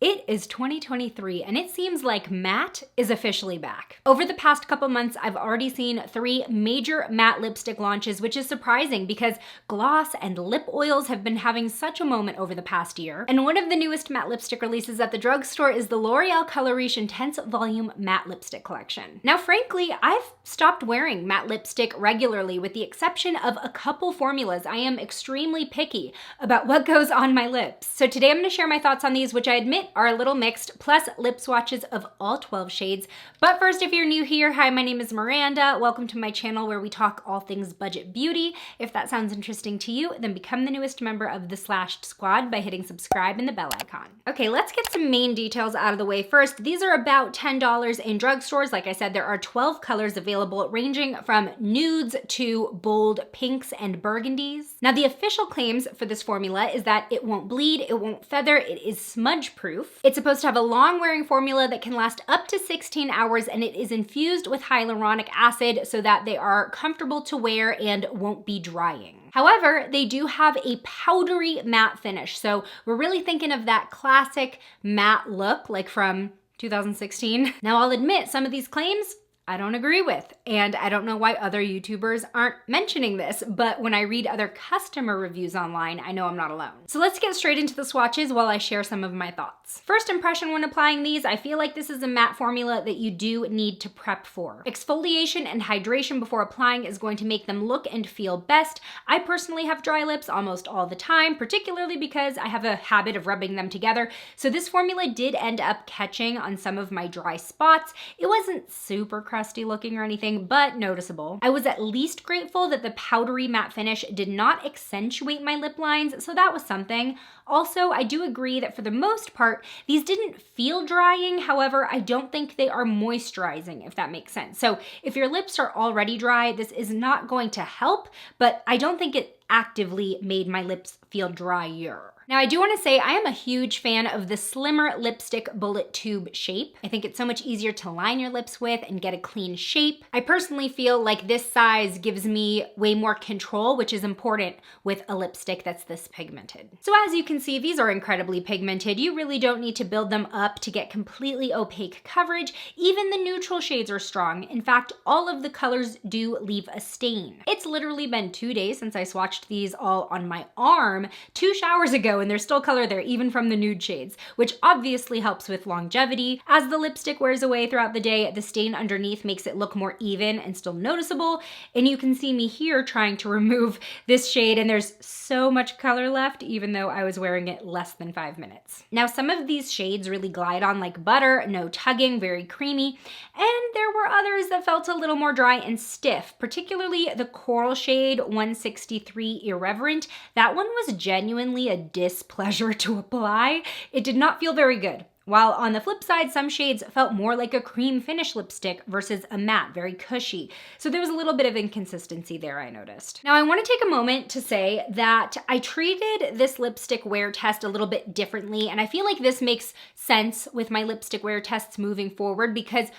It is 2023 and it seems like matte is officially back. Over the past couple months, I've already seen 3 major matte lipstick launches, which is surprising because gloss and lip oils have been having such a moment over the past year. And one of the newest matte lipstick releases at the drugstore is the L'Oreal Color Riche Intense Volume Matte Lipstick Collection. Now, frankly, I've stopped wearing matte lipstick regularly with the exception of a couple formulas. I am extremely picky about what goes on my lips. So today I'm gonna share my thoughts on these, which I admit are a little mixed, plus lip swatches of all 12 shades. But first, if you're new here, hi, my name is Miranda. Welcome to my channel where we talk all things budget beauty. If that sounds interesting to you, then become the newest member of the Slashed Squad by hitting subscribe and the bell icon. Okay, let's get some main details out of the way first. These are about $10 in drugstores. Like I said, there are 12 colors available, ranging from nudes to bold pinks and burgundies. Now, the official claims for this formula is that it won't bleed, it won't feather, it is smudge proof. It's supposed to have a long-wearing formula that can last up to 16 hours, and it is infused with hyaluronic acid so that they are comfortable to wear and won't be drying. However, they do have a powdery matte finish, so we're really thinking of that classic matte look like from 2016. Now, I'll admit some of these claims I don't agree with, and I don't know why other YouTubers aren't mentioning this, but when I read other customer reviews online, I know I'm not alone. So let's get straight into the swatches while I share some of my thoughts. First impression when applying these, I feel like this is a matte formula that you do need to prep for. Exfoliation and hydration before applying is going to make them look and feel best. I personally have dry lips almost all the time, particularly because I have a habit of rubbing them together. So this formula did end up catching on some of my dry spots. It wasn't super crusty looking or anything, but noticeable. I was at least grateful that the powdery matte finish did not accentuate my lip lines, so that was something. Also, I do agree that for the most part, these didn't feel drying. However, I don't think they are moisturizing, if that makes sense. So if your lips are already dry, this is not going to help, but I don't think it actively made my lips feel drier. Now, I do want to say I am a huge fan of the slimmer lipstick bullet tube shape. I think it's so much easier to line your lips with and get a clean shape. I personally feel like this size gives me way more control, which is important with a lipstick that's this pigmented. So as you can see, these are incredibly pigmented. You really don't need to build them up to get completely opaque coverage. Even the neutral shades are strong. In fact, all of the colors do leave a stain. It's literally been 2 days since I swatched these all on my arm 2 showers ago, and there's still color there even from the nude shades, which obviously helps with longevity. As the lipstick wears away throughout the day, the stain underneath makes it look more even and still noticeable. And you can see me here trying to remove this shade, and there's so much color left even though I was wearing it less than 5 minutes. Now, some of these shades really glide on like butter, no tugging, very creamy, and there were others that felt a little more dry and stiff, particularly the coral shade 163 Irreverent. That one was genuinely a displeasure to apply. It did not feel very good. While on the flip side, some shades felt more like a cream finish lipstick versus a matte, very cushy. So there was a little bit of inconsistency there, I noticed. Now, I want to take a moment to say that I treated this lipstick wear test a little bit differently, and I feel like this makes sense with my lipstick wear tests moving forward because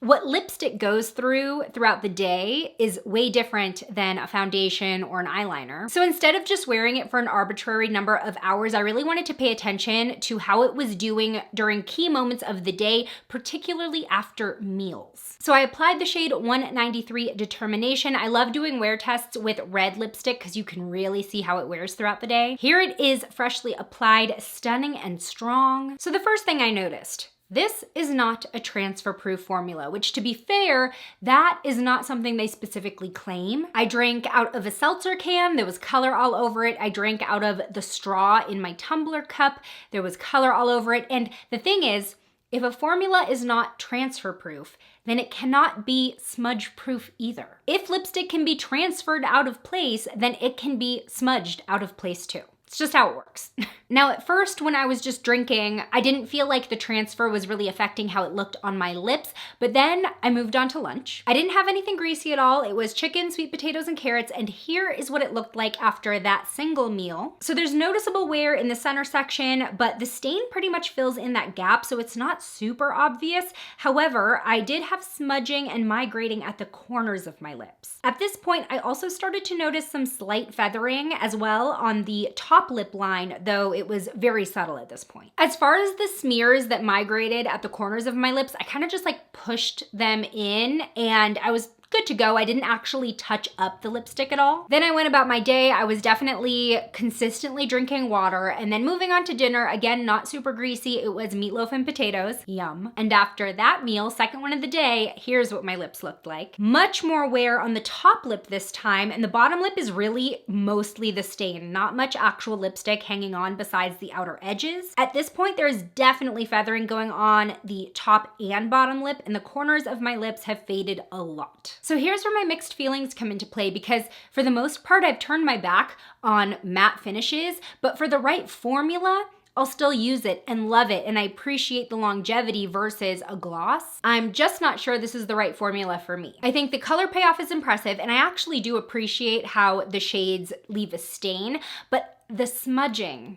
what lipstick goes throughout the day is way different than a foundation or an eyeliner. So instead of just wearing it for an arbitrary number of hours, I really wanted to pay attention to how it was doing during key moments of the day, particularly after meals. So I applied the shade 193 Determination. I love doing wear tests with red lipstick because you can really see how it wears throughout the day. Here it is, freshly applied, stunning and strong. So the first thing I noticed, this is not a transfer-proof formula, which, to be fair, that is not something they specifically claim. I drank out of a seltzer can. There was color all over it. I drank out of the straw in my tumbler cup. There was color all over it. And the thing is, if a formula is not transfer-proof, then it cannot be smudge-proof either. If lipstick can be transferred out of place, then it can be smudged out of place too. It's just how it works. Now, at first, when I was just drinking, I didn't feel like the transfer was really affecting how it looked on my lips, but then I moved on to lunch. I didn't have anything greasy at all. It was chicken, sweet potatoes, and carrots, and here is what it looked like after that single meal. So there's noticeable wear in the center section, but the stain pretty much fills in that gap, so it's not super obvious. However, I did have smudging and migrating at the corners of my lips. At this point, I also started to notice some slight feathering as well on the top top lip line, though it was very subtle at this point. As far as the smears that migrated at the corners of my lips, I kind of just like pushed them in and I was good to go. I didn't actually touch up the lipstick at all. Then I went about my day. I was definitely consistently drinking water and then moving on to dinner. Again, not super greasy. It was meatloaf and potatoes. Yum. And after that meal, second one of the day, here's what my lips looked like. Much more wear on the top lip this time, and the bottom lip is really mostly the stain. Not much actual lipstick hanging on besides the outer edges. At this point, there's definitely feathering going on the top and bottom lip, and the corners of my lips have faded a lot. So here's where my mixed feelings come into play, because for the most part, I've turned my back on matte finishes, but for the right formula, I'll still use it and love it, and I appreciate the longevity versus a gloss. I'm just not sure this is the right formula for me. I think the color payoff is impressive, and I actually do appreciate how the shades leave a stain, but the smudging,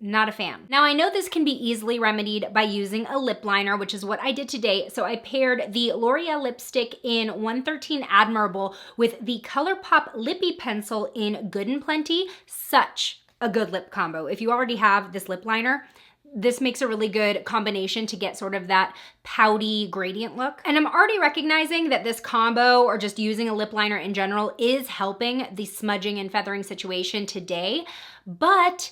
not a fan. Now I know this can be easily remedied by using a lip liner, which is what I did today. So I paired the L'Oreal lipstick in 113 Admirable with the ColourPop Lippy Pencil in Good and Plenty. Such a good lip combo. If you already have this lip liner, this makes a really good combination to get sort of that pouty gradient look. And I'm already recognizing that this combo, or just using a lip liner in general, is helping the smudging and feathering situation today, but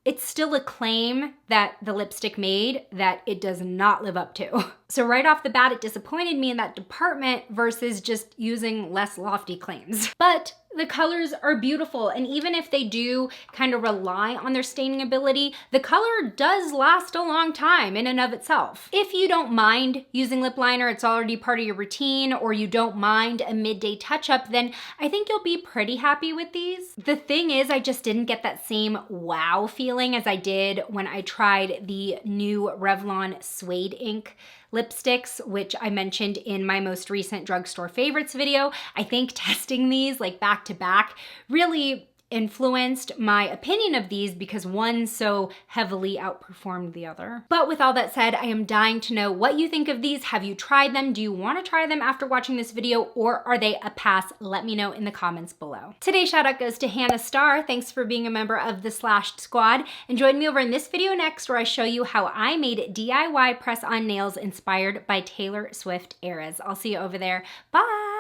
it's still a claim that the lipstick made that it does not live up to. So right off the bat, it disappointed me in that department versus just using less lofty claims. But the colors are beautiful, and even if they do kind of rely on their staining ability, the color does last a long time in and of itself. If you don't mind using lip liner, it's already part of your routine, or you don't mind a midday touch-up, then I think you'll be pretty happy with these. The thing is, I just didn't get that same wow feeling as I did when I tried the new Revlon Suede Ink lipsticks, which I mentioned in my most recent drugstore favorites video. I think testing these like back to back really influenced my opinion of these because one so heavily outperformed the other. But with all that said, I am dying to know what you think of these. Have you tried them? Do you want to try them after watching this video, or are they a pass? Let me know in the comments below. Today's shout out goes to Hannah Starr. Thanks for being a member of the Slashed Squad. And join me over in this video next, where I show you how I made DIY press-on nails inspired by Taylor Swift eras. I'll see you over there. Bye!